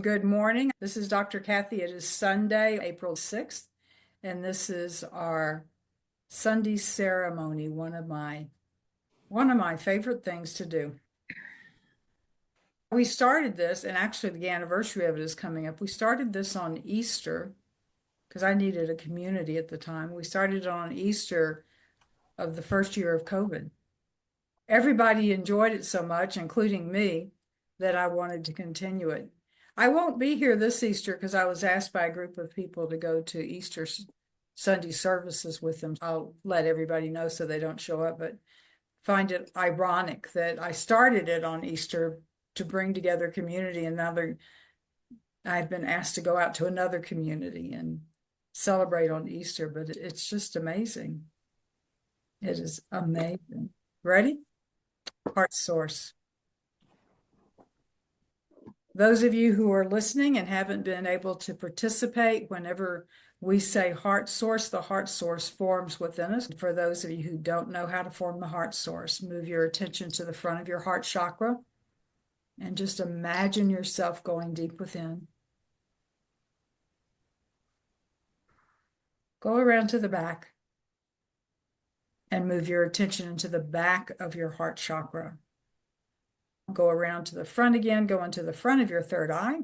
Good morning. This is Dr. Kathy. It is Sunday, April 6th, and this is our Sunday ceremony, one of my favorite things to do. We started this, and actually the anniversary of it is coming up. We started this on Easter because I needed a community at the time. We started it on Easter of the first year of COVID. Everybody enjoyed it so much, including me, that I wanted to continue it. I won't be here this Easter because I was asked by a group of people to go to Easter Sunday services with them. I'll let everybody know so they don't show up, but find it ironic that I started it on Easter to bring together community, and now I've been asked to go out to another community and celebrate on Easter, but it's just amazing. It is amazing. Ready? Heart source. Those of you who are listening and haven't been able to participate, whenever we say heart source, the heart source forms within us. For those of you who don't know how to form the heart source, move your attention to the front of your heart chakra and just imagine yourself going deep within. Go around to the back and move your attention into the back of your heart chakra. Go around to the front again, go into the front of your third eye.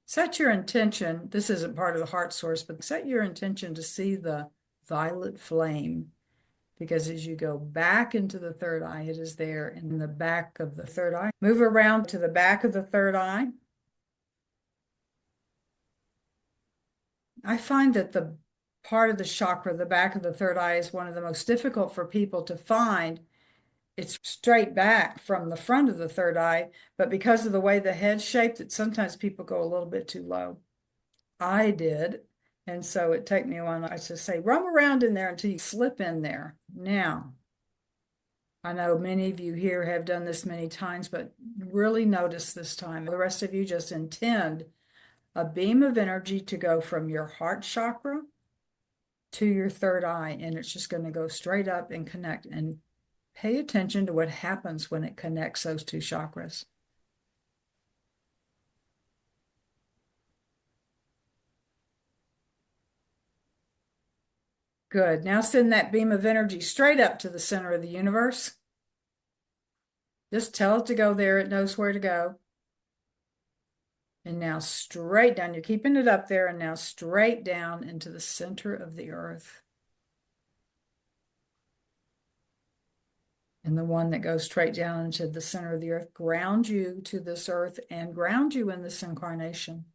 Set your intention, this isn't part of the heart source, but set your intention to see the violet flame, because as you go back into the third eye, it is there in the back of the third eye. Move around to the back of the third eye. I find that the part of the chakra, the back of the third eye, is one of the most difficult for people to find. It's straight back from the front of the third eye, but because of the way the head's shaped, that sometimes people go a little bit too low. I did, and so it took me a while. I just say, roam around in there until you slip in there. Now, I know many of you here have done this many times, but really notice this time. The rest of you just intend a beam of energy to go from your heart chakra to your third eye, and it's just going to go straight up and connect. And pay attention to what happens when it connects those two chakras. Good. Now send that beam of energy straight up to the center of the universe. Just tell it to go there. It knows where to go. And now straight down. You're keeping it up there, and now straight down into the center of the earth. And the one that goes straight down into the center of the earth, ground you to this earth and ground you in this incarnation.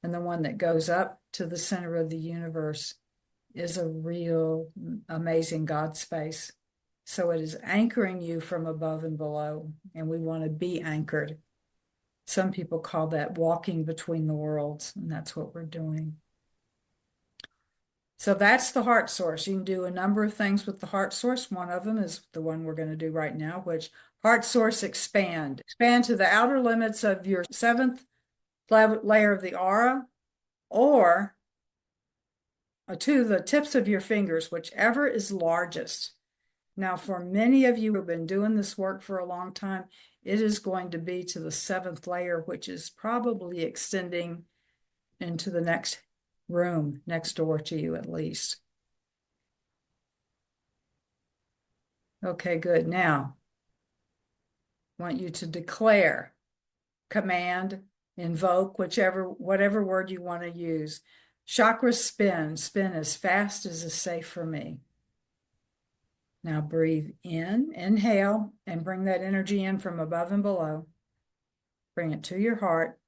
And the one that goes up to the center of the universe is a real amazing God space. So it is anchoring you from above and below, and we want to be anchored. Some people call that walking between the worlds, and that's what we're doing. So that's the heart source. You can do a number of things with the heart source. One of them is the one we're going to do right now, which heart source expand. Expand to the outer limits of your seventh layer of the aura, or to the tips of your fingers, whichever is largest. Now, for many of you who have been doing this work for a long time, it is going to be to the seventh layer, which is probably extending into the next room next door to you at least. Okay, good. Now, I want you to declare, command, invoke, whatever word you want to use. Chakra spin as fast as is safe for me. Now breathe in, inhale, and bring that energy in from above and below. Bring it to your heart.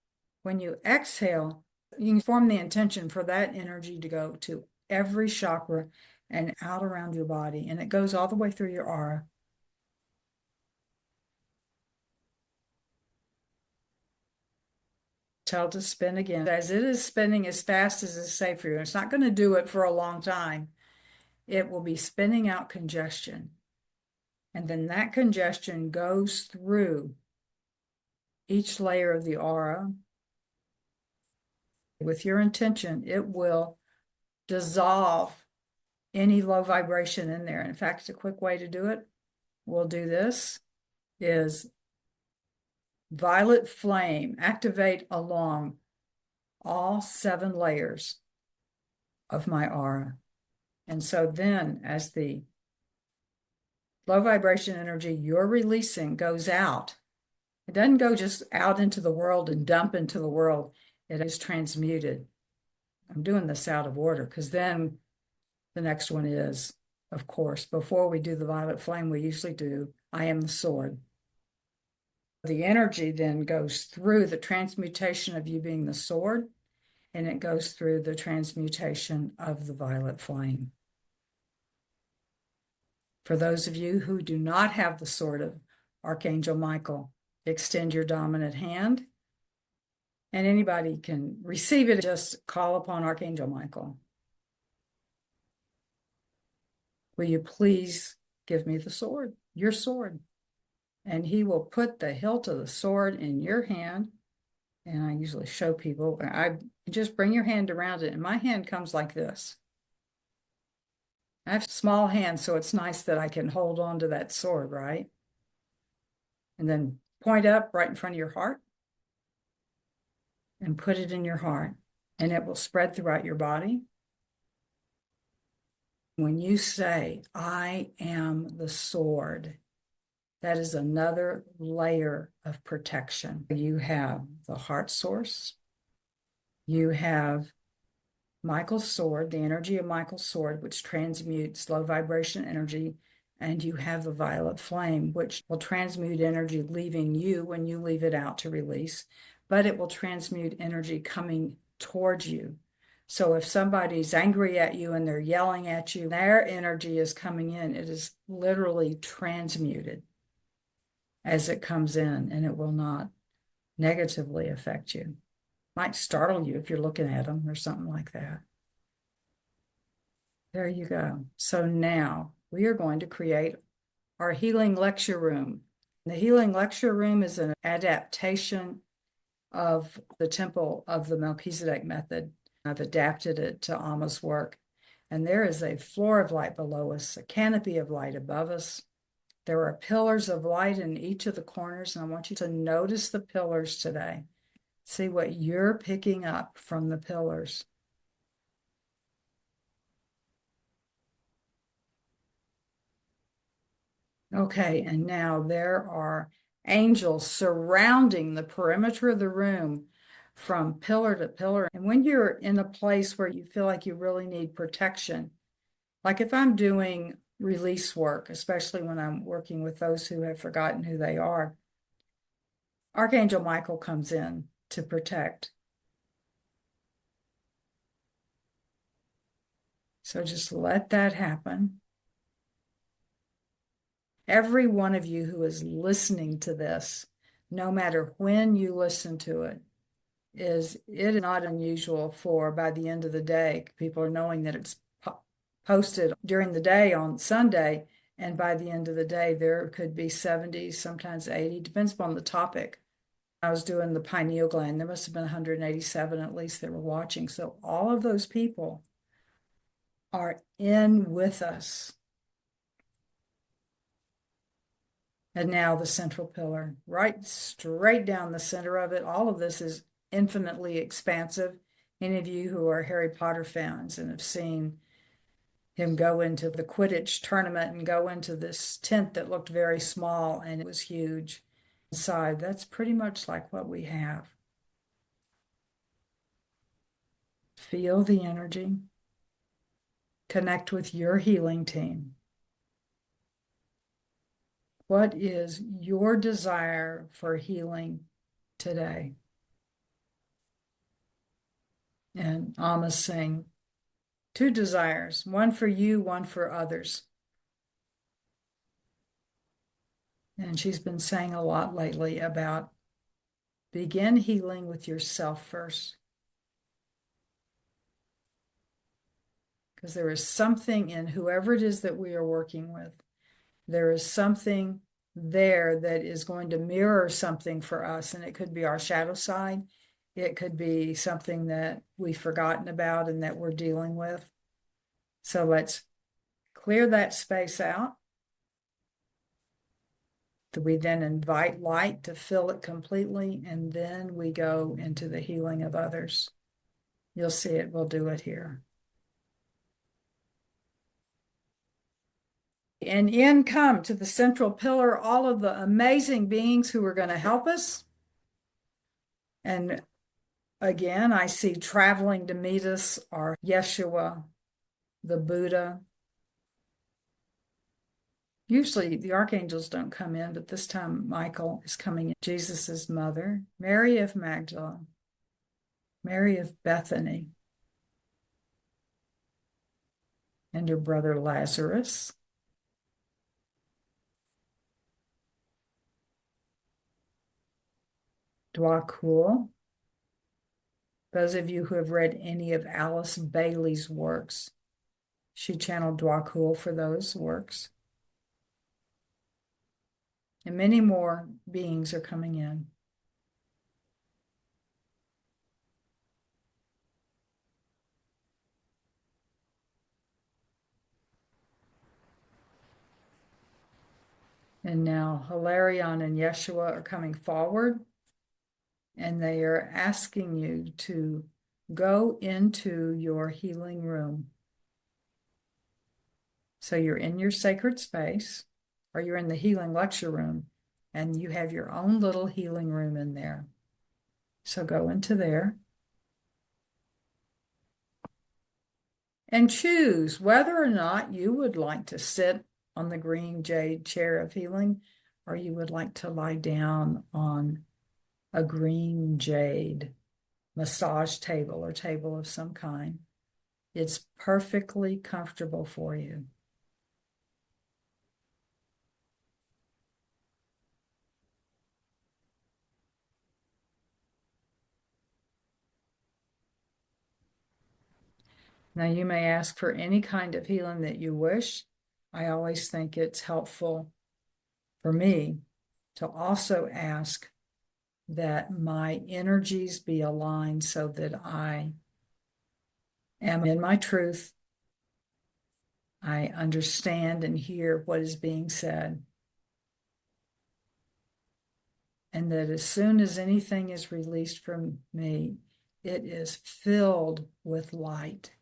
When you exhale, you can form the intention for that energy to go to every chakra and out around your body, and it goes all the way through your aura. Tell it to spin again. As it is spinning as fast as it's safe for you, it's not going to do it for a long time. It will be spinning out congestion. And then that congestion goes through each layer of the aura. With your intention, it will dissolve any low vibration in there. In fact, a quick way to do it, we'll do this, is violet flame activate along all 7 layers of my aura. And so then, as the low vibration energy you're releasing goes out, it doesn't go just out into the world and dump into the world. It is transmuted. I'm doing this out of order because then the next one is, of course, before we do the violet flame, we usually do I am the sword. The energy then goes through the transmutation of you being the sword, and it goes through the transmutation of the violet flame. For those of you who do not have the sword of Archangel Michael, extend your dominant hand, and anybody can receive it. Just call upon Archangel Michael. Will you please give me the sword, your sword? And he will put the hilt of the sword in your hand. And I usually show people, I just bring your hand around it, and my hand comes like this. I have small hands, so it's nice that I can hold on to that sword, right? And then point up right in front of your heart and put it in your heart, and it will spread throughout your body. When you say, I am the sword, that is another layer of protection. You have the heart source. You have Michael's sword, the energy of Michael's sword, which transmutes low vibration energy. And you have the violet flame, which will transmute energy leaving you when you leave it out to release, but it will transmute energy coming towards you. So if somebody's angry at you and they're yelling at you, their energy is coming in. It is literally transmuted as it comes in, and it will not negatively affect you. Might startle you if you're looking at them or something like that. There you go. So now we are going to create our healing lecture room. The healing lecture room is an adaptation of the Temple of the Melchizedek method. I've adapted it to Amma's work. And there is a floor of light below us, a canopy of light above us. There are pillars of light in each of the corners, and I want you to notice the pillars today. See what you're picking up from the pillars. Okay, and now there are angels surrounding the perimeter of the room from pillar to pillar. And when you're in a place where you feel like you really need protection, like if I'm doing release work, especially when I'm working with those who have forgotten who they are, Archangel Michael comes in to protect. So just let that happen. Every one of you who is listening to this, no matter when you listen to it, it is not unusual for by the end of the day, people are knowing that it's posted during the day on Sunday, and by the end of the day, there could be 70, sometimes 80, depends upon the topic. I was doing the pineal gland, there must have been 187 at least that were watching. So all of those people are in with us. And now the central pillar, right straight down the center of it. All of this is infinitely expansive. Any of you who are Harry Potter fans and have seen him go into the Quidditch tournament and go into this tent that looked very small and it was huge inside, that's pretty much like what we have. Feel the energy. Connect with your healing team. What is your desire for healing today? And Amma's saying, 2 desires, one for you, one for others. And she's been saying a lot lately about begin healing with yourself first. Because there is something in whoever it is that we are working with, there is something there that is going to mirror something for us. And it could be our shadow side. It could be something that we've forgotten about and that we're dealing with. So let's clear that space out. We then invite light to fill it completely, and then we go into the healing of others. You'll see it. We'll do it here. And in come to the central pillar all of the amazing beings who are going to help us. And again, I see traveling to meet us are Yeshua, the Buddha. Usually the archangels don't come in, but this time Michael is coming in. Jesus's mother, Mary of Magdala, Mary of Bethany, and her brother Lazarus. Dwakul. Those of you who have read any of Alice Bailey's works, she channeled Dwakul for those works. And many more beings are coming in. And now Hilarion and Yeshua are coming forward, and they are asking you to go into your healing room. So you're in your sacred space, or you're in the healing lecture room, and you have your own little healing room in there. So go into there and choose whether or not you would like to sit on the green jade chair of healing, or you would like to lie down on a green jade massage table or table of some kind. It's perfectly comfortable for you. Now, you may ask for any kind of healing that you wish. I always think it's helpful for me to also ask that my energies be aligned so that I am in my truth. I understand and hear what is being said. And that as soon as anything is released from me, it is filled with light.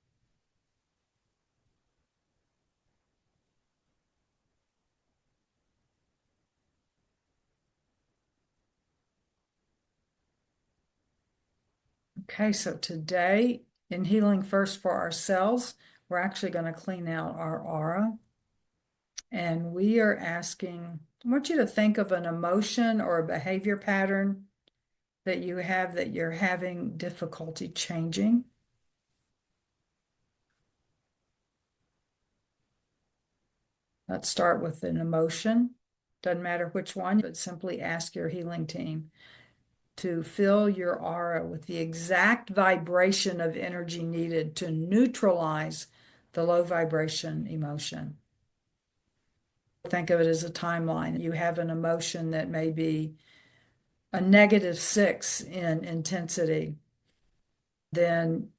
Okay, so today in Healing First for ourselves, we're actually going to clean out our aura. And we are asking, I want you to think of an emotion or a behavior pattern that you have that you're having difficulty changing. Let's start with an emotion. Doesn't matter which one, but simply ask your healing team to fill your aura with the exact vibration of energy needed to neutralize the low vibration emotion. Think of it as a timeline. You have an emotion that may be a -6 in intensity. Then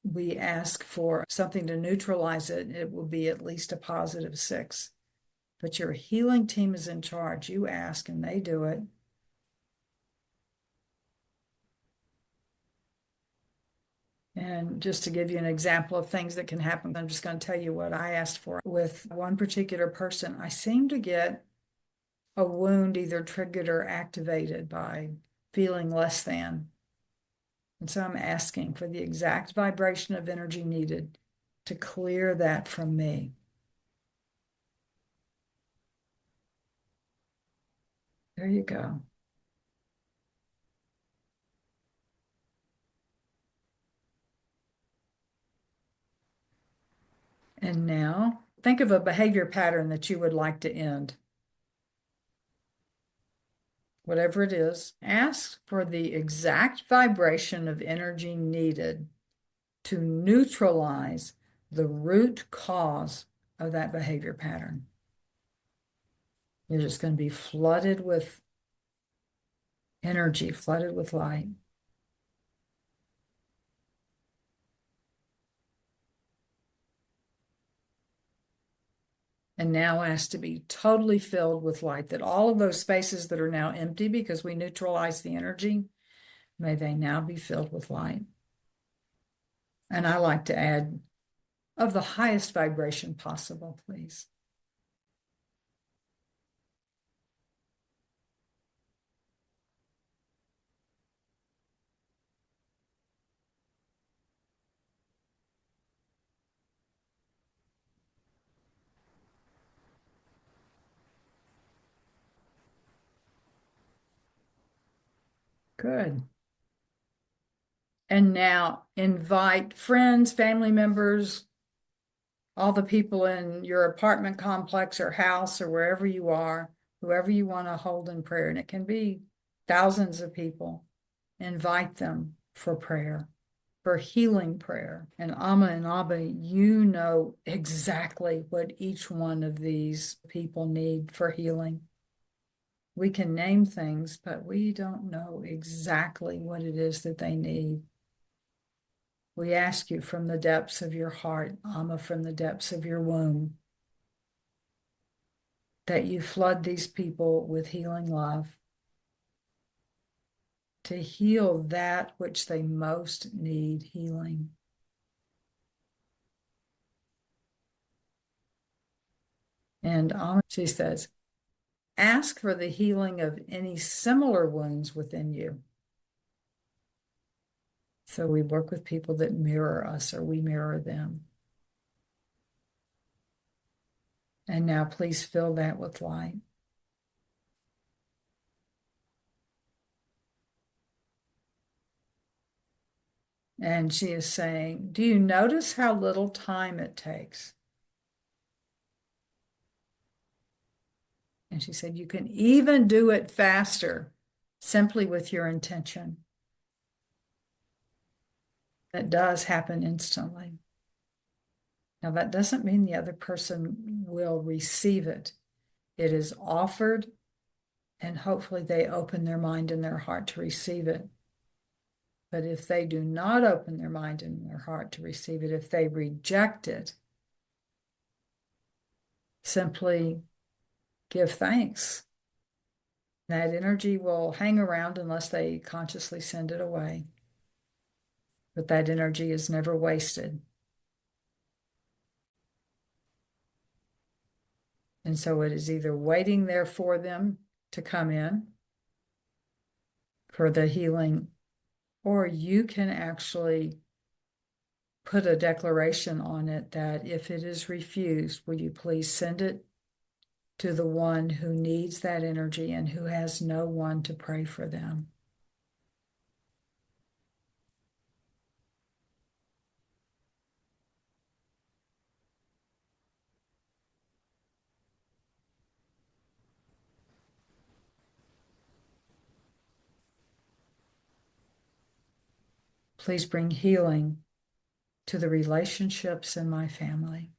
we ask for something to neutralize it. It will be at least a +6. But your healing team is in charge. You ask and they do it. And just to give you an example of things that can happen, I'm just going to tell you what I asked for. With one particular person, I seem to get a wound either triggered or activated by feeling less than. And so I'm asking for the exact vibration of energy needed to clear that from me. There you go. And now think of a behavior pattern that you would like to end. Whatever it is, ask for the exact vibration of energy needed to neutralize the root cause of that behavior pattern. You're just going to be flooded with energy, flooded with light. and now ask to be totally filled with light, that all of those spaces that are now empty because we neutralize the energy, may they now be filled with light. And I like to add, of the highest vibration possible, please. Good. And now invite friends, family members, all the people in your apartment complex or house or wherever you are, whoever you want to hold in prayer. And it can be thousands of people. Invite them for prayer, for healing prayer. And Amma and Abba, you know exactly what each one of these people need for healing. We can name things, but we don't know exactly what it is that they need. We ask you from the depths of your heart, Amma, from the depths of your womb, that you flood these people with healing love to heal that which they most need healing. And Amma, she says, ask for the healing of any similar wounds within you. So we work with people that mirror us or we mirror them. And now please fill that with light. And she is saying, do you notice how little time it takes? And she said, you can even do it faster simply with your intention. That does happen instantly. Now, that doesn't mean the other person will receive it. It is offered, and hopefully they open their mind and their heart to receive it. But if they do not open their mind and their heart to receive it, if they reject it, simply give thanks. That energy will hang around unless they consciously send it away. But that energy is never wasted. And so it is either waiting there for them to come in for the healing, or you can actually put a declaration on it that if it is refused, will you please send it to the one who needs that energy and who has no one to pray for them. Please bring healing to the relationships in my family.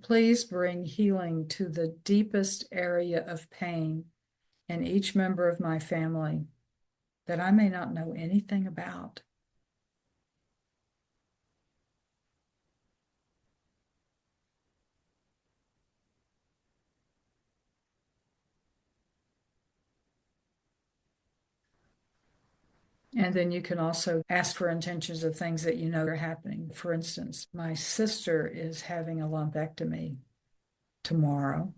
Please bring healing to the deepest area of pain in each member of my family that I may not know anything about. And then you can also ask for intentions of things that you know are happening. For instance, my sister is having a lumpectomy tomorrow.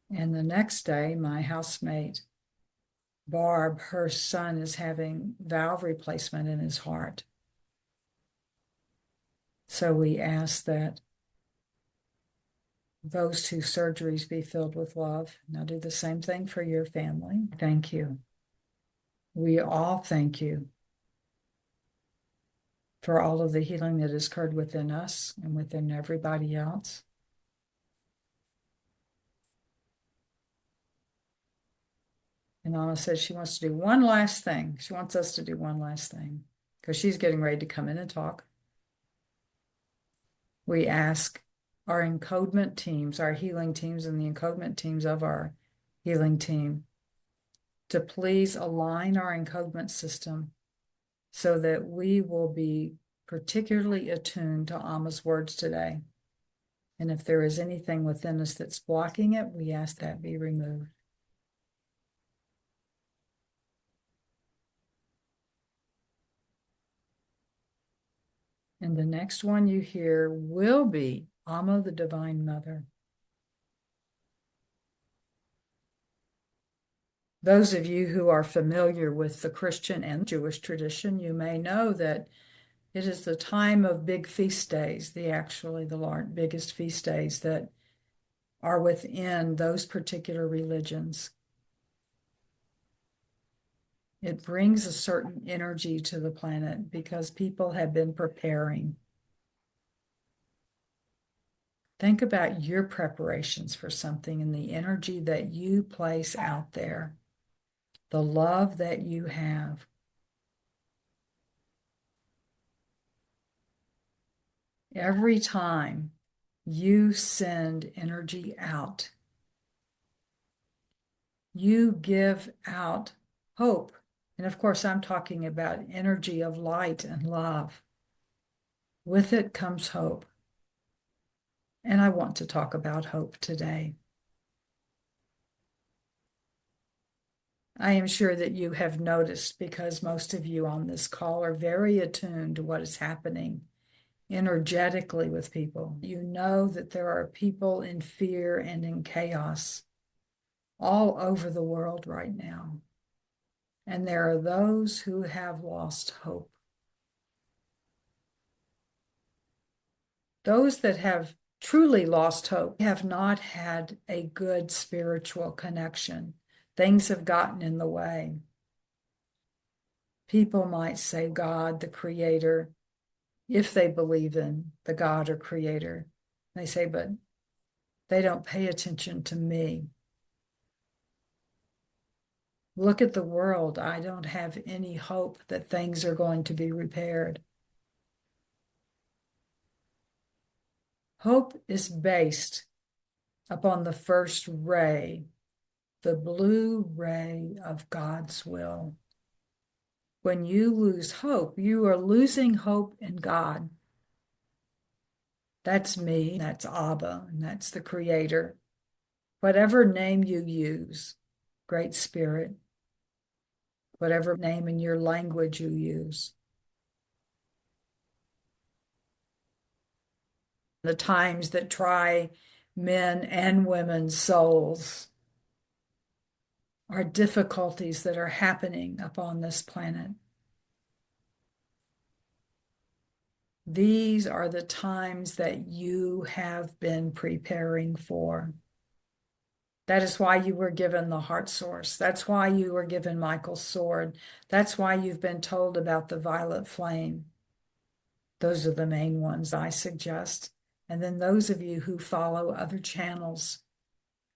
And the next day, my housemate, Barb, her son is having valve replacement in his heart. So we ask that those two surgeries be filled with love. Now do the same thing for your family. Thank you. We all thank you for all of the healing that has occurred within us and within everybody else. And Anna says she wants to do one last thing. She wants us to do one last thing because she's getting ready to come in and talk. We ask our encodement teams, our healing teams, and the encodement teams of our healing team to please align our encodement system so that we will be particularly attuned to Amma's words today. And if there is anything within us that's blocking it, we ask that be removed. And the next one you hear will be Amma, the Divine Mother. Those of you who are familiar with the Christian and Jewish tradition, you may know that it is the time of big feast days, the biggest feast days that are within those particular religions. It brings a certain energy to the planet because people have been preparing. Think about your preparations for something and the energy that you place out there, the love that you have. Every time you send energy out, you give out hope. And of course, I'm talking about energy of light and love. With it comes hope. And I want to talk about hope today. I am sure that you have noticed, because most of you on this call are very attuned to what is happening energetically with people. You know that there are people in fear and in chaos all over the world right now. And there are those who have lost hope. Those that have truly lost hope have not had a good spiritual connection. Things have gotten in the way. People might say God, the creator, if they believe in the God or creator. They say, but they don't pay attention to me. Look at the world. I don't have any hope that things are going to be repaired. Hope is based upon the first ray, the blue ray of God's will. When you lose hope, you are losing hope in God. That's me, that's Abba, and that's the Creator. Whatever name you use, Great Spirit, whatever name in your language you use. The times that try men and women's souls are difficulties that are happening upon this planet. These are the times that you have been preparing for. That is why you were given the heart source. That's why you were given Michael's sword. That's why you've been told about the violet flame. Those are the main ones I suggest. And then those of you who follow other channels,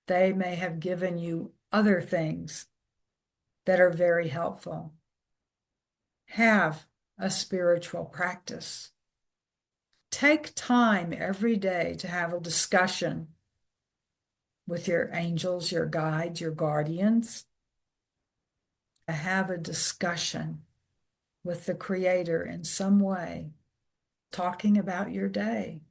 they may have given you other things that are very helpful. Have a spiritual practice. Take time every day to have a discussion with your angels, your guides, your guardians. Have a discussion with the Creator in some way, talking about your day.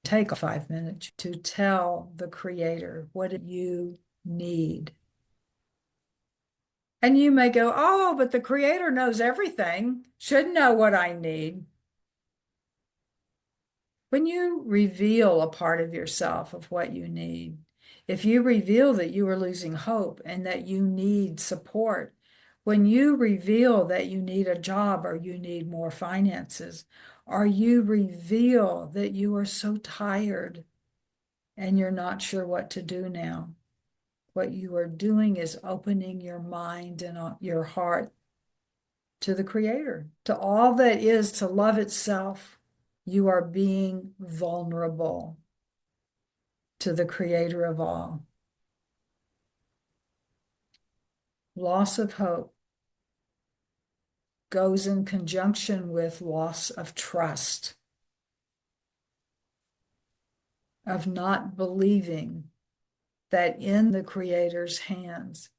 Take 5 minutes to tell the Creator what you need. And you may go, oh, but the Creator knows everything, should know what I need. When you reveal a part of yourself of what you need, if you reveal that you are losing hope and that you need support, when you reveal that you need a job or you need more finances, or you reveal that you are so tired and you're not sure what to do now, what you are doing is opening your mind and your heart to the Creator, to all that is to love itself. You are being vulnerable to the Creator of all. Loss of hope goes in conjunction with loss of trust. of not believing that in the Creator's hands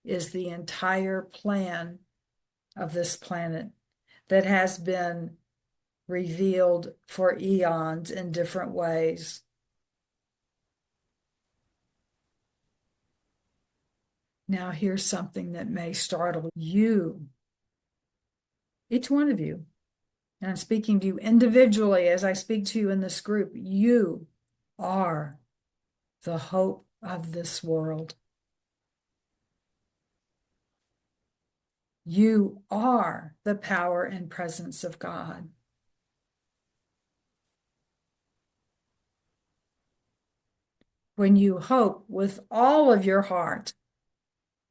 is the entire plan of this planet that has been revealed for eons in different ways. Now, here's something that may startle you, each one of you. And I'm speaking to you individually as I speak to you in this group. You are the hope of this world. You are the power and presence of God. When you hope with all of your heart,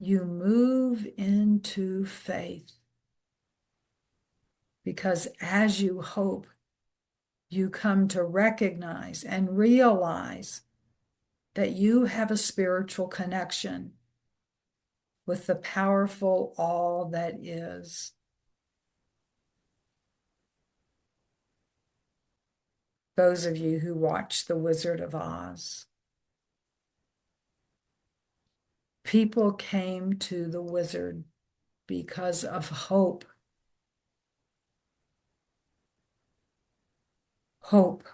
you move into faith. Because as you hope, you come to recognize and realize that you have a spiritual connection with the powerful all that is. Those of you who watch The Wizard of Oz, people came to the wizard because of hope. Hope.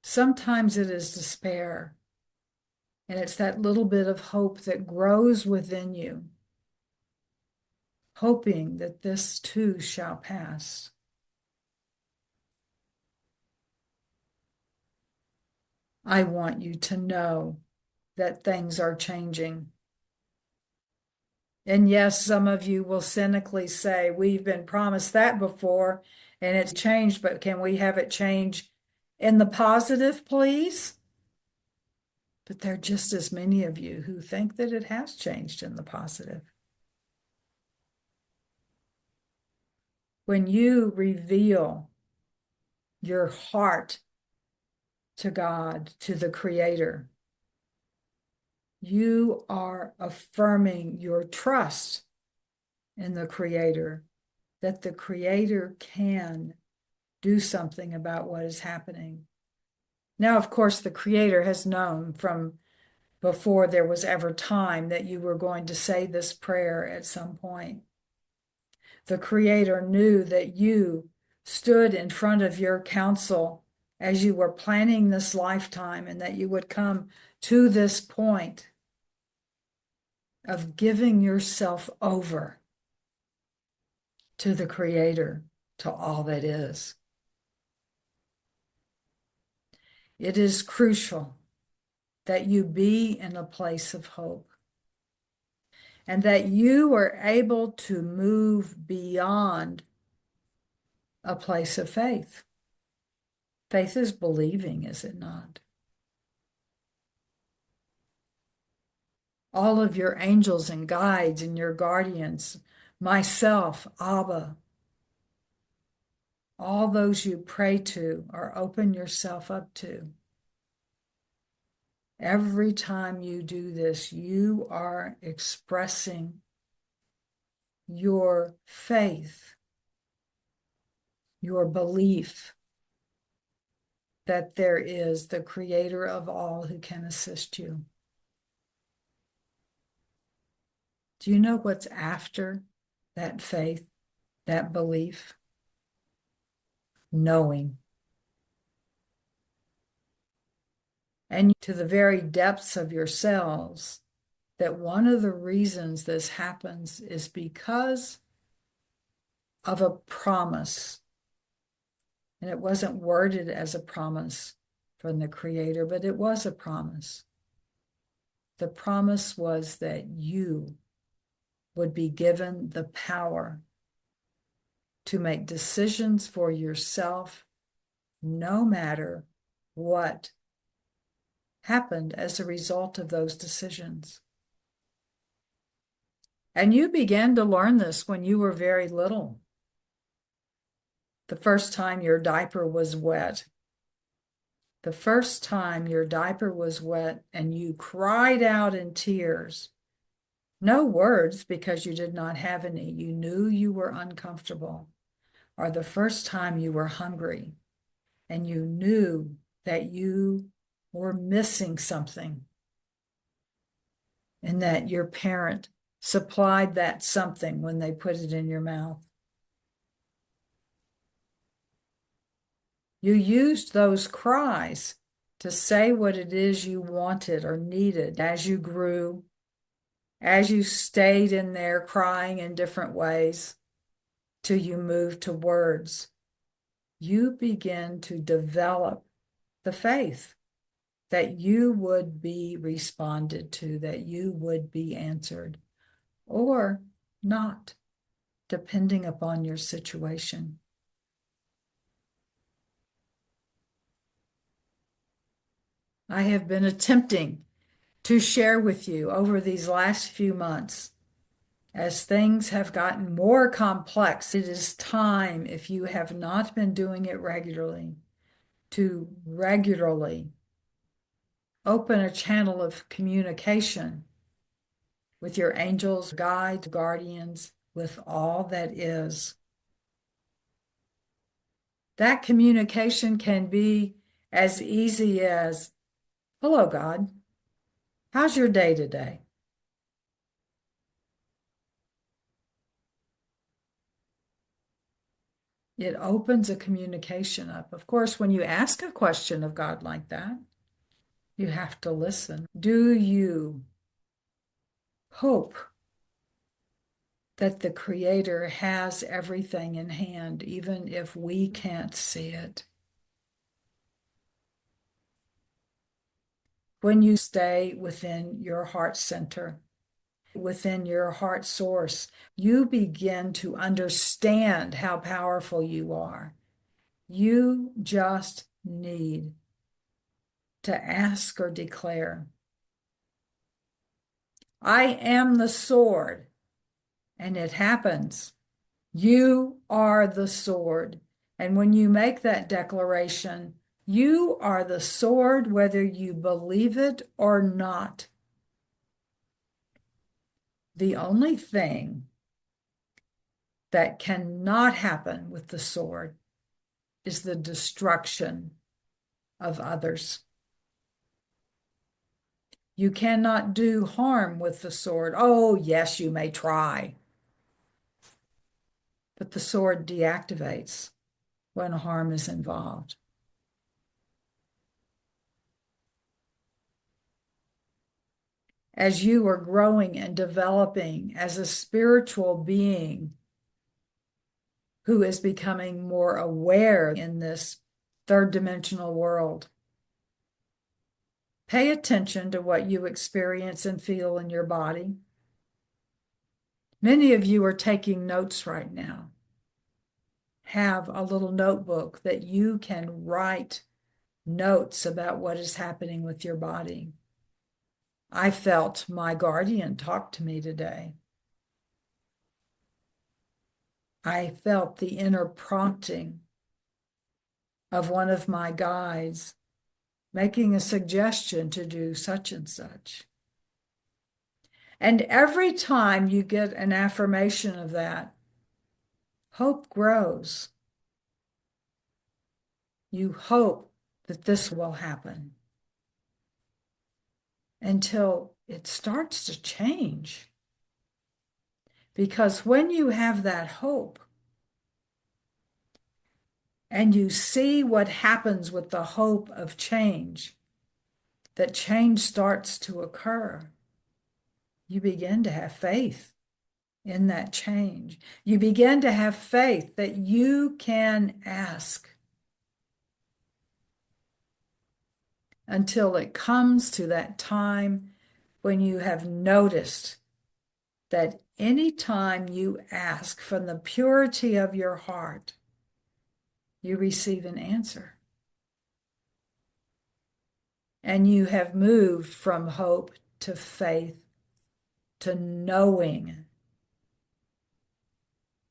Sometimes it is despair, and it's that little bit of hope that grows within you, hoping that this too shall pass. I want you to know that things are changing. And yes, some of you will cynically say, we've been promised that before and it's changed, but can we have it change in the positive, please? But there are just as many of you who think that it has changed in the positive. When you reveal your heart to God, to the Creator, you are affirming your trust in the Creator, that the Creator can do something about what is happening. Now, of course, the Creator has known from before there was ever time that you were going to say this prayer at some point. The Creator knew that you stood in front of your council as you were planning this lifetime and that you would come to this point of giving yourself over to the Creator, to all that is. It is crucial that you be in a place of hope and that you are able to move beyond a place of faith. Faith is believing, is it not? All of your angels and guides and your guardians, myself, Abba, all those you pray to or open yourself up to. Every time you do this, you are expressing your faith, your belief that there is the Creator of all who can assist you. Do you know what's after that faith, that belief? Knowing. And to the very depths of yourselves, that one of the reasons this happens is because of a promise. And it wasn't worded as a promise from the Creator, but it was a promise. The promise was that you would be given the power to make decisions for yourself, no matter what happened as a result of those decisions. And you began to learn this when you were very little. The first time your diaper was wet. The first time your diaper was wet and you cried out in tears. No words because you did not have any. You knew you were uncomfortable. Or the first time you were hungry and you knew that you or missing something, and that your parent supplied that something when they put it in your mouth. You used those cries to say what it is you wanted or needed as you grew, as you stayed in there crying in different ways till you moved to words. You begin to develop the faith that you would be responded to, that you would be answered, or not, depending upon your situation. I have been attempting to share with you over these last few months as things have gotten more complex. It is time, if you have not been doing it regularly, to regularly open a channel of communication with your angels, guides, guardians, with all that is. That communication can be as easy as, "Hello, God. How's your day today?" It opens a communication up. Of course, when you ask a question of God like that, you have to listen. Do you hope that the Creator has everything in hand, even if we can't see it? When you stay within your heart center, within your heart source, you begin to understand how powerful you are. You just need to ask or declare, "I am the sword," and it happens. You are the sword. And when you make that declaration, you are the sword, whether you believe it or not. The only thing that cannot happen with the sword is the destruction of others. You cannot do harm with the sword. Oh, yes, you may try. But the sword deactivates when harm is involved. As you are growing and developing as a spiritual being who is becoming more aware in this third dimensional world, pay attention to what you experience and feel in your body. Many of you are taking notes right now. Have a little notebook that you can write notes about what is happening with your body. I felt my guardian talk to me today. I felt the inner prompting of one of my guides making a suggestion to do such and such. And every time you get an affirmation of that, hope grows. You hope that this will happen until it starts to change. Because when you have that hope and you see what happens with the hope of change, that change starts to occur, you begin to have faith in that change. You begin to have faith that you can ask until it comes to that time when you have noticed that any time you ask from the purity of your heart, you receive an answer. And you have moved from hope to faith to knowing,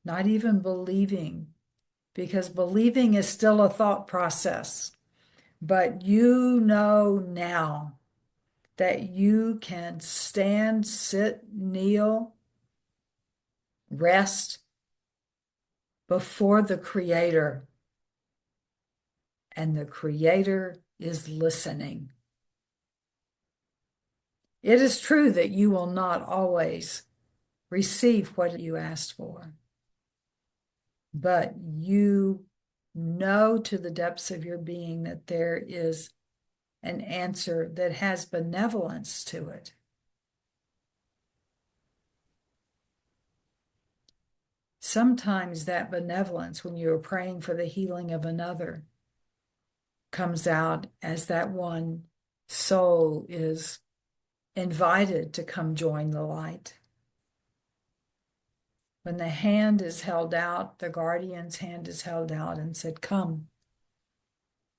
not even believing, because believing is still a thought process. But you know now that you can stand, sit, kneel, rest before the Creator, and the Creator is listening. It is true that you will not always receive what you asked for, but you know to the depths of your being that there is an answer that has benevolence to it. Sometimes that benevolence, when you're praying for the healing of another, comes out as that one soul is invited to come join the light. When the hand is held out, the guardian's hand is held out and said, come,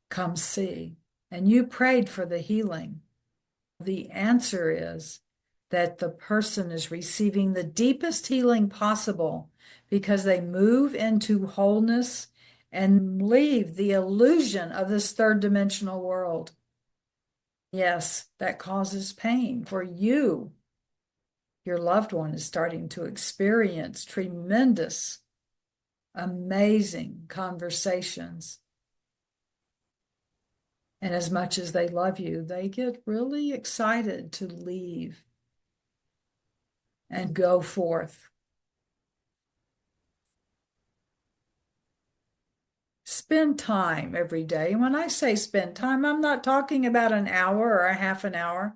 come see. And you prayed for the healing. The answer is that the person is receiving the deepest healing possible because they move into wholeness and leave the illusion of this third dimensional world. Yes, that causes pain for you. Your loved one is starting to experience tremendous, amazing conversations. And as much as they love you, they get really excited to leave and go forth. Spend time every day. And when I say spend time, I'm not talking about an hour or a half an hour.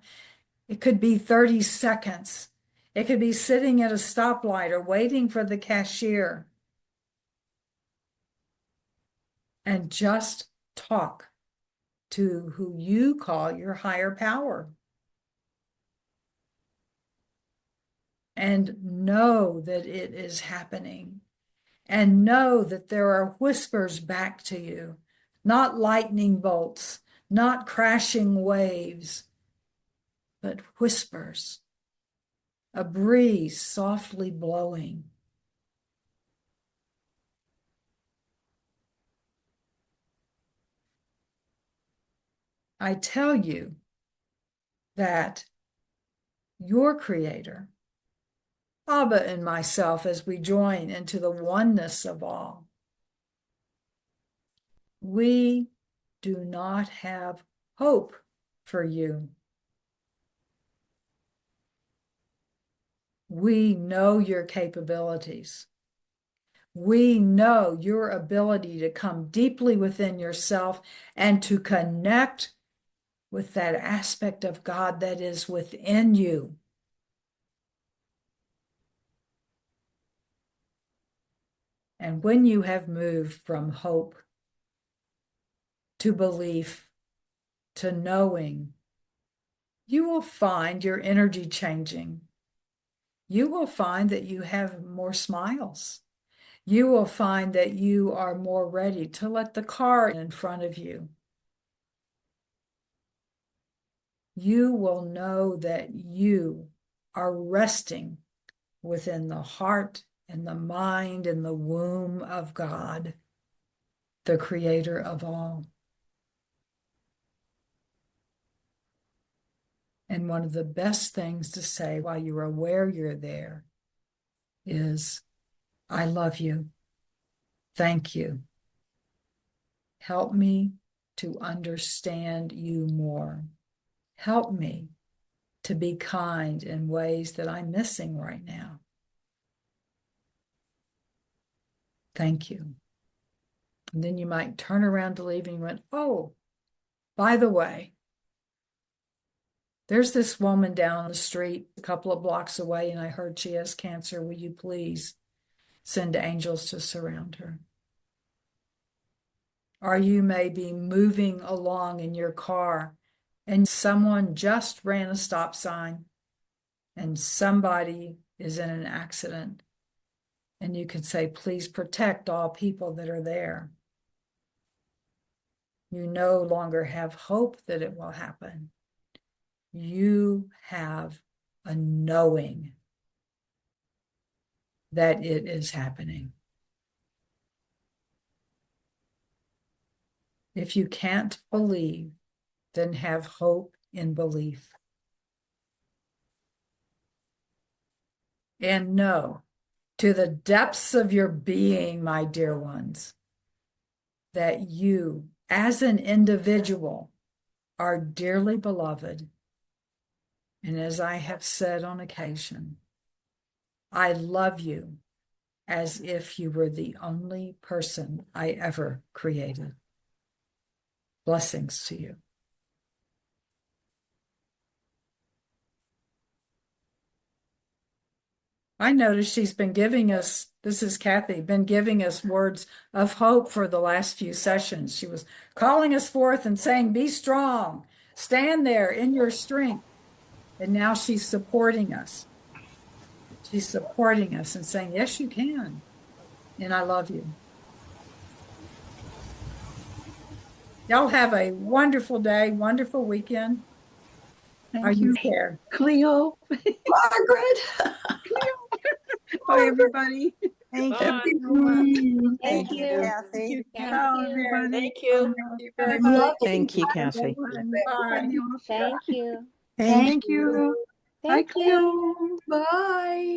It could be 30 seconds. It could be sitting at a stoplight or waiting for the cashier and just talk to who you call your higher power. And know that it is happening. And know that there are whispers back to you, not lightning bolts, not crashing waves, but whispers, a breeze softly blowing. I tell you that your Creator, Abba and myself, as we join into the oneness of all, we do not have hope for you. We know your capabilities. We know your ability to come deeply within yourself and to connect with that aspect of God that is within you. And when you have moved from hope to belief to knowing, you will find your energy changing. You will find that you have more smiles. You will find that you are more ready to let the car in front of you. You will know that you are resting within the heart and the mind and the womb of God, the creator of all. And one of the best things to say while you're aware you're there is, I love you. Thank you. Help me to understand you more. Help me to be kind in ways that I'm missing right now. Thank you. And then you might turn around to leave and you went, oh, by the way, there's this woman down the street a couple of blocks away, and I heard she has cancer. Will you please send angels to surround her? Or you may be moving along in your car and someone just ran a stop sign and somebody is in an accident. And you can say, please protect all people that are there. You no longer have hope that it will happen. You have a knowing that it is happening. If you can't believe, then have hope in belief. And know to the depths of your being, my dear ones, that you, as an individual, are dearly beloved. And as I have said on occasion, I love you as if you were the only person I ever created. Blessings to you. I noticed she's been giving us, this is Kathy, been giving us words of hope for the last few sessions. She was calling us forth and saying, be strong, stand there in your strength. And now she's supporting us. She's supporting us and saying, yes, you can. And I love you. Y'all have a wonderful day, wonderful weekend. Are you there? Cleo. Margaret. Bye, everybody. Thank Bye. you so much. Thank you. Kathy. Ciao, everybody. Thank you. Thank you very Love much. Thank you, Bye, Kathy. everyone. Bye. Thank you. Thank Thank you. Bye, Thank you. Cleo. Bye.